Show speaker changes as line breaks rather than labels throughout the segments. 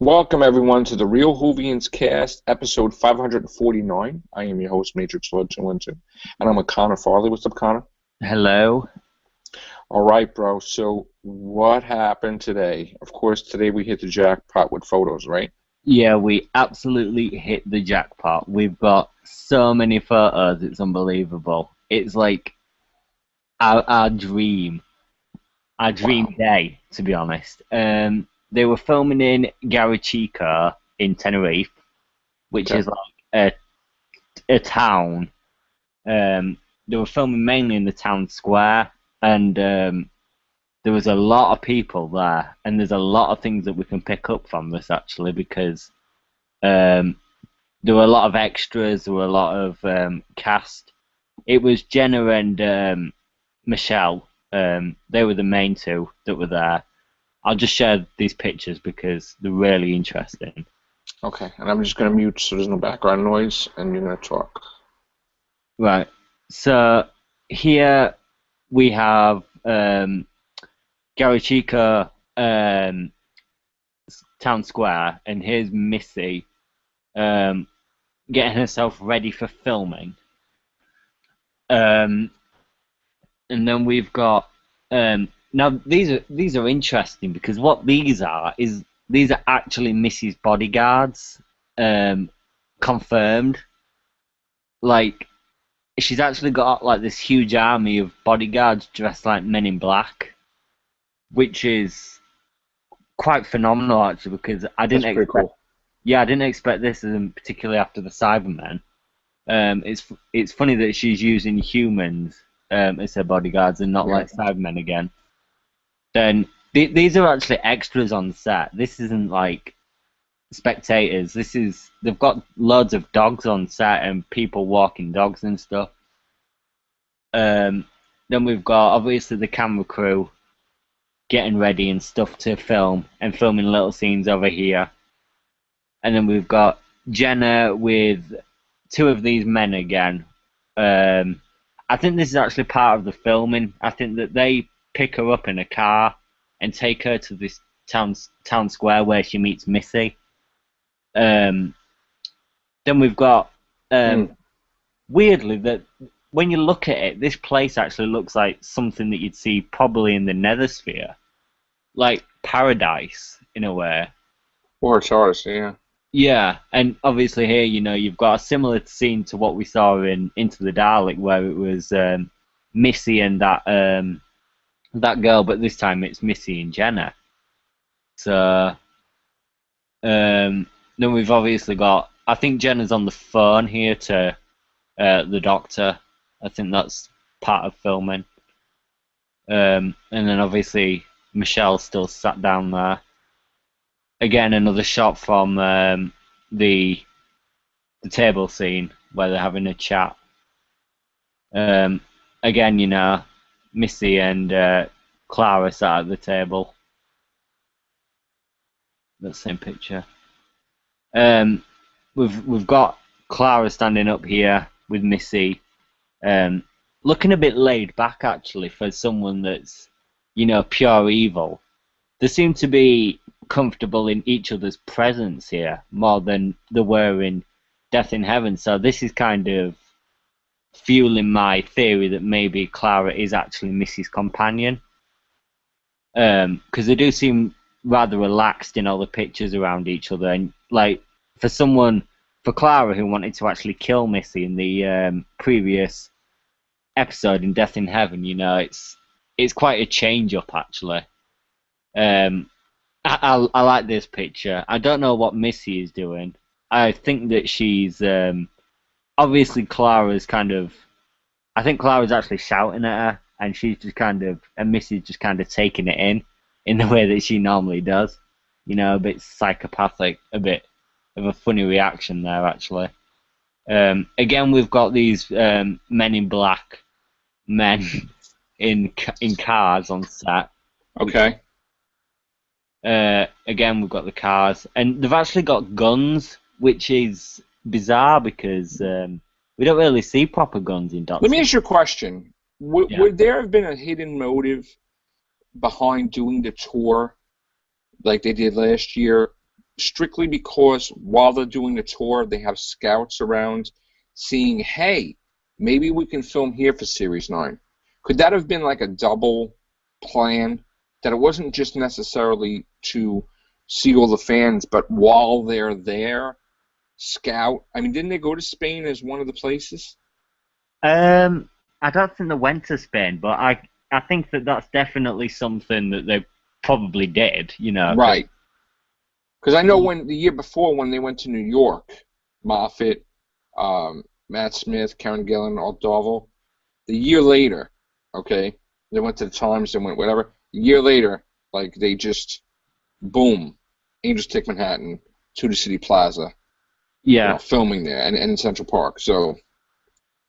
Welcome everyone to the Real Whovians cast, episode 549. I am your host, Matrix Lord 212, and I'm with Connor Farley. What's up, Connor?
Hello.
All right, bro. So what happened today? Of course, today we hit the jackpot with photos, right?
Yeah, we absolutely hit the jackpot. We've got so many photos, it's unbelievable. It's like our dream, our dream
Wow.
day, to be honest. They were filming in Garachico in Tenerife, which
Okay.
is like a town. They were filming mainly in the town square, and there was a lot of people there, and there's a lot of things that we can pick up from this actually because. Um, There were a lot of extras. There were a lot of cast. It was Jenna and Michelle. They were the main two that were there. I'll just share these pictures because they're really interesting.
Okay. And I'm just gonna mute so there's no background noise, and you're gonna talk.
Right. So here we have Gary Chica Town Square, and here's Missy um, getting herself ready for filming. Um, and then we've got now these are interesting because what these are is these are actually Missy's bodyguards, um, confirmed. Like she's actually got like this huge army of bodyguards dressed like Men in Black, which is quite phenomenal actually because I
That's
didn't
pretty
expect.
cool.
Yeah, I didn't expect this, particularly after the Cybermen. It's funny that she's using humans as her bodyguards and not
Yeah.
like Cybermen again. Then these are actually extras on set. This isn't like spectators. They've got loads of dogs on set and people walking dogs and stuff. Um, then we've got obviously the camera crew getting ready and stuff to film and filming little scenes over here. And then we've got Jenna with two of these men again. Um, I think this is actually part of the filming. I think that they pick her up in a car and take her to this town square where she meets Missy. Um, then we've got
Mm.
weirdly that when you look at it, this place actually looks like something that you'd see probably in the Nethersphere, like paradise in a way.
Or it's ours, yeah.
Yeah, and obviously here, you've got a similar scene to what we saw in Into the Dalek, where it was Missy and that girl, but this time it's Missy and Jenna. So then we've obviously got. I think Jenna's on the phone here to the doctor. I think that's part of filming. And then obviously Michelle's still sat down there. Again, another shot from the the table scene where they're having a chat. Um, Again, Missy and Clara sat at the table. That same picture. Um, we've got Clara standing up here with Missy, um, looking a bit laid back actually for someone that's pure evil. They seem to be comfortable in each other's presence here more than they were in Death in Heaven. So this is kind of fueling my theory that maybe Clara is actually Missy's companion. Because they do seem rather relaxed in all the pictures around each other, and like for someone, for Clara who wanted to actually kill Missy in the previous episode in Death in Heaven, it's quite a change up actually. Um, I like this picture. I don't know what Missy is doing. I think that she's obviously Clara's kind of. I think Clara's actually shouting at her, and and Missy's just kind of taking it in the way that she normally does. A bit psychopathic, a bit of a funny reaction there, actually. Again, we've got these men in black men in cars on set.
Okay.
Again, we've got the cars, and they've actually got guns, which is bizarre because we don't really see proper guns in
Let me
Doctor.
ask you a question. Would,
Yeah.
would there have been a hidden motive behind doing the tour like they did last year strictly because while they're doing the tour, they have scouts around seeing, hey, maybe we can film here for Series 9? Could that have been like a double plan? That it wasn't just necessarily to see all the fans, but while they're there, scout? I mean, didn't they go to Spain as one of the places?
I don't think they went to Spain, but I think that that's definitely something that they probably did, you know.
Right. Because I know the year before when they went to New York, Moffat, Matt Smith, Karen Gillan, Aldavo, the year later, okay, they went to the Times, they went whatever. A year later, like they just, boom, Angels Take Manhattan, to the City Plaza,
Yeah.
filming there and in Central Park. So,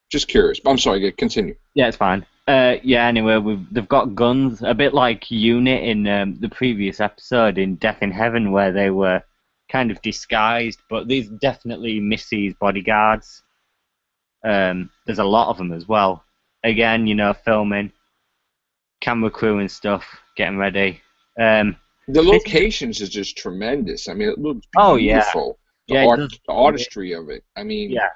just curious. I'm sorry, continue.
Yeah, it's fine. Yeah, anyway, they've got guns, a bit like Unit in the previous episode in Death in Heaven, where they were kind of disguised, but these definitely Missy's bodyguards. There's a lot of them as well. Again, you know, filming, camera crew and stuff, getting ready.
The locations is just tremendous. I mean, it looks beautiful.
Yeah.
The artistry of it. I mean,
yeah.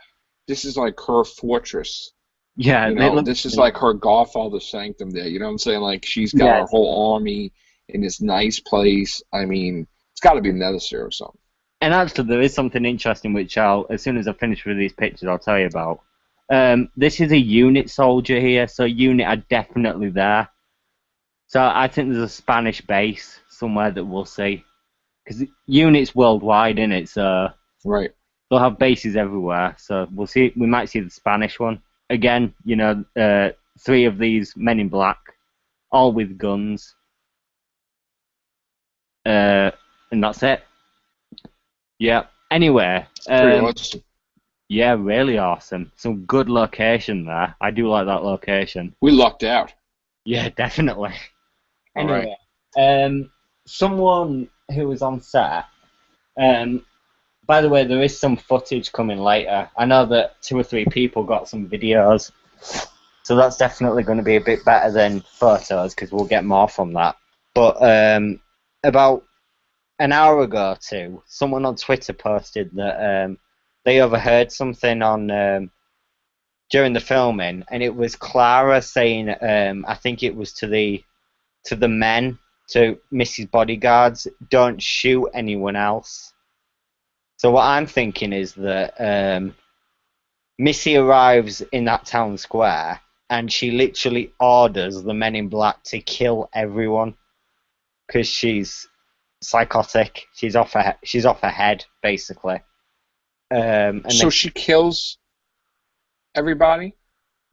This is like her fortress.
Yeah,
this is like her Godfather's sanctum there. You know what I'm saying? Like, she's got her whole army in this nice place. I mean, it's got to be Netherser or something.
And actually, there is something interesting which as soon as I finish with these pictures, I'll tell you about. This is a Unit soldier here, so Unit are definitely there. So I think there's a Spanish base somewhere that we'll see. Because Unit's worldwide, isn't it? So
right.
They'll have bases everywhere. So we'll see. We might see the Spanish one. Again, you know, 3 of these men in black, all with guns. And that's it. Yeah. Anyway.
Pretty awesome.
Yeah, really awesome. Some good location there. I do like that location.
We lucked out.
Yeah, definitely.
All
anyway,
right.
Someone who was on set. By the way, there is some footage coming later. I know that 2 or 3 people got some videos, so that's definitely going to be a bit better than photos because we'll get more from that. But about an hour ago or 2, someone on Twitter posted that they overheard something on during the filming, and it was Clara saying, I think it was to the men, to Mrs. Bodyguards, don't shoot anyone else. So what I'm thinking is that Missy arrives in that town square and she literally orders the men in black to kill everyone because she's psychotic. She's off her head, basically.
So she kills everybody?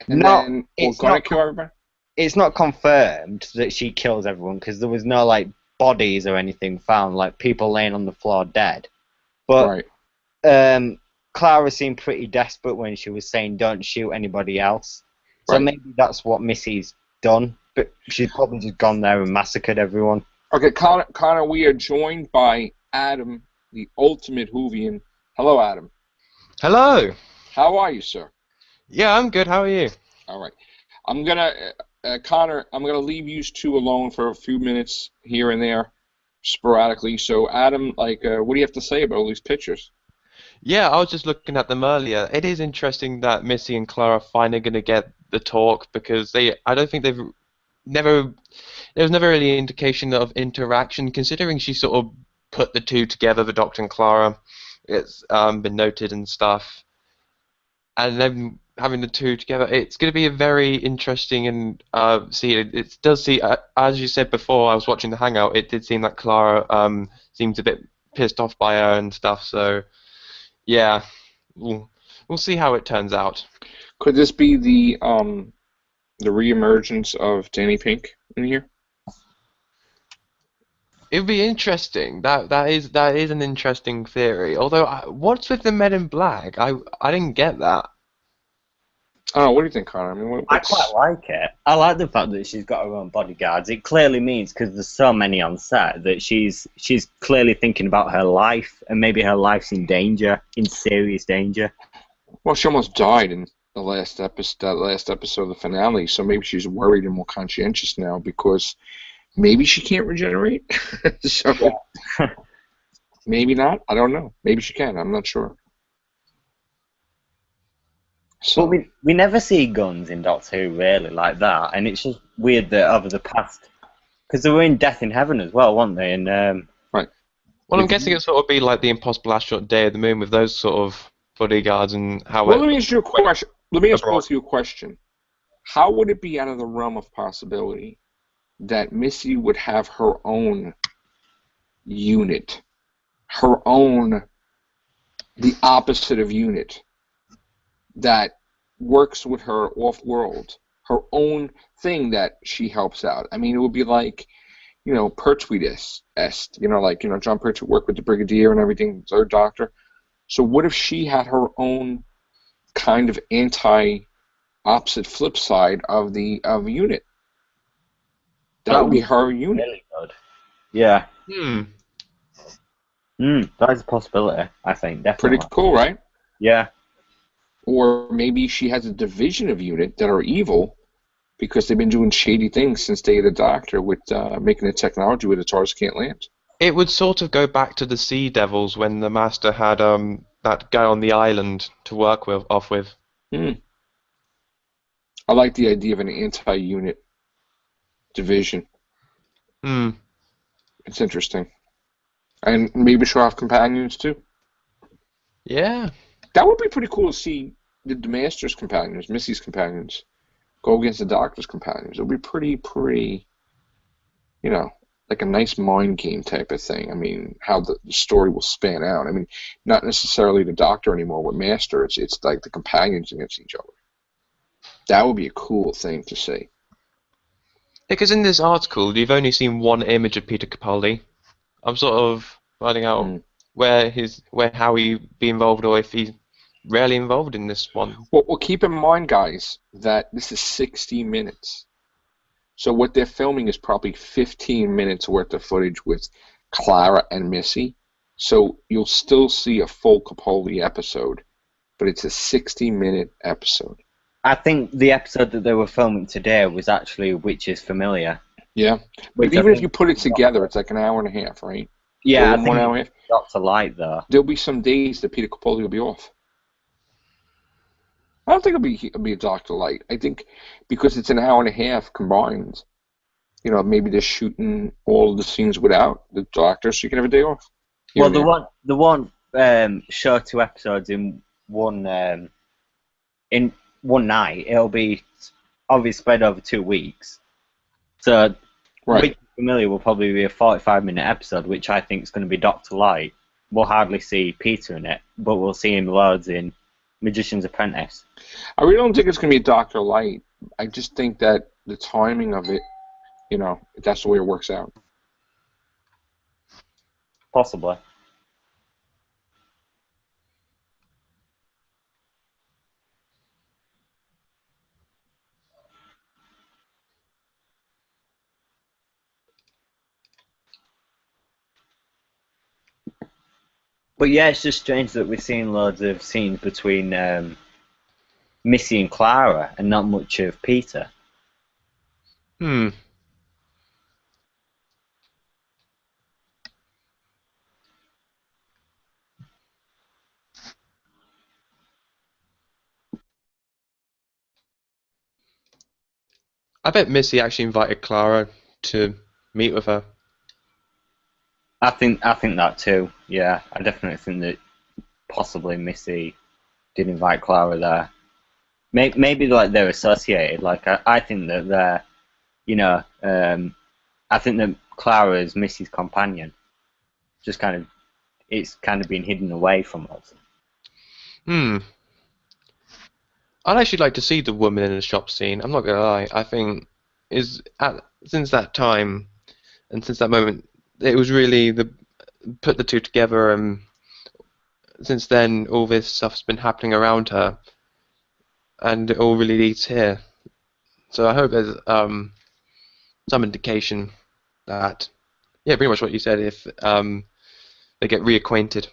And
no,
then we're going to kill everybody?
It's not confirmed that she kills everyone because there was no like bodies or anything found, like people laying on the floor dead. But
right.
Clara seemed pretty desperate when she was saying don't shoot anybody else. So maybe that's what Missy's done. But she's probably just gone there and massacred everyone.
Okay, Connor, we are joined by Adam, the ultimate Whovian. Hello, Adam.
Hello.
How are you, sir?
Yeah, I'm good. How are you?
All right. I'm Connor, I'm gonna leave you 2 alone for a few minutes here and there, sporadically. So, Adam, what do you have to say about all these pictures?
Yeah, I was just looking at them earlier. It is interesting that Missy and Clara are finally going to get the talk because I don't think there was never really an indication of interaction, considering she sort of put the 2 together, the Doctor and Clara. It's been noted and stuff. And then having the 2 together, it's going to be a very interesting and scene. It does see, as you said before, I was watching the Hangout, it did seem like Clara seemed a bit pissed off by her and stuff, so yeah, we'll see how it turns out.
Could this be the reemergence of Danny Pink in here?
It would be interesting. That is an interesting theory. Although, what's with the Men in Black? I didn't get that.
Oh, what do you think, Connor? I mean,
I quite like it. I like the fact that she's got her own bodyguards. It clearly means, because there's so many on set, that she's clearly thinking about her life, and maybe her life's in danger, in serious danger.
Well, she almost died in the last episode of the finale, so maybe she's worried and more conscientious now because maybe she can't regenerate. So,
yeah.
Maybe not. I don't know. Maybe she can. I'm not sure.
But
So
we never see guns in Doctor Who really like that, and it's just weird that over the past, because they were in Death in Heaven as well, weren't they? And
right.
Well, I'm guessing it sort of be like the Impossible Astronaut Day of the Moon with those sort of bodyguards and how
Well,
it
let me ask you a
went
question. Let me ask
abroad.
both of you a question. How would it be out of the realm of possibility that Missy would have her own unit, her own, the opposite of unit, that works with her off-world, her own thing that she helps out? I mean, it would be like, Pertwee-esque, John Pertwee worked with the Brigadier and everything, third Doctor. So what if she had her own kind of opposite flip side of unit? That would be her unit.
really good. Yeah.
Hmm.
That is a possibility, I think, definitely.
Pretty cool, right?
Yeah.
Or maybe she has a division of unit that are evil because they've been doing shady things since Day of the Doctor with making the technology where the TARDIS can't land.
It would sort of go back to the Sea Devils when the Master had that guy on the island to work with.
I like the idea of an anti-unit division.
Hmm.
It's interesting. And maybe she'll have companions too.
Yeah.
That would be pretty cool to see the Master's companions, Missy's companions, go against the Doctor's companions. It would be pretty, like a nice mind game type of thing. I mean, how the story will span out. I mean, not necessarily the Doctor anymore with Master. It's like the companions against each other. That would be a cool thing to see.
Because in this article, you've only seen one image of Peter Capaldi. I'm sort of finding out how he be involved or if he's rarely involved in this one.
Well, keep in mind, guys, that this is 60 minutes. So what they're filming is probably 15 minutes worth of footage with Clara and Missy. So you'll still see a full Capaldi episode, but it's a 60-minute episode.
I think the episode that they were filming today was actually Which is Familiar.
Yeah. But even if you put it together, it's like an hour and a half, right?
Yeah, I think
1 hour and a half.
Doctor Light, though.
There'll be some days that Peter Capaldi will be off. I don't think it'll be a Doctor Light. I think because it's an hour and a half combined, maybe they're shooting all of the scenes without the Doctor, so you can have a day off.
Well, the one show 2 episodes in one night. It'll be obviously spread over 2 weeks. So,
right.
Which is Familiar will probably be a 45-minute episode, which I think is going to be Doctor Light. We'll hardly see Peter in it, but we'll see him loads in Magician's Apprentice.
I really don't think it's going to be Doctor Light. I just think that the timing of it, that's the way it works out.
Possibly. But yeah, it's just strange that we're seeing loads of scenes between Missy and Clara and not much of Peter.
Hmm. I bet Missy actually invited Clara to meet with her.
I think that too. Yeah, I definitely think that possibly Missy did invite Clara there. Maybe like they're associated. Like I think that they're, I think that Clara is Missy's companion. Just it's kind of been hidden away from us.
Hmm. I'd actually like to see the woman in the shop scene. I'm not gonna lie. I think since that time and since that moment, it was really put the two together, and since then all this stuff's been happening around her, and it all really leads here. So I hope there's some indication that, yeah, pretty much what you said. If they get reacquainted.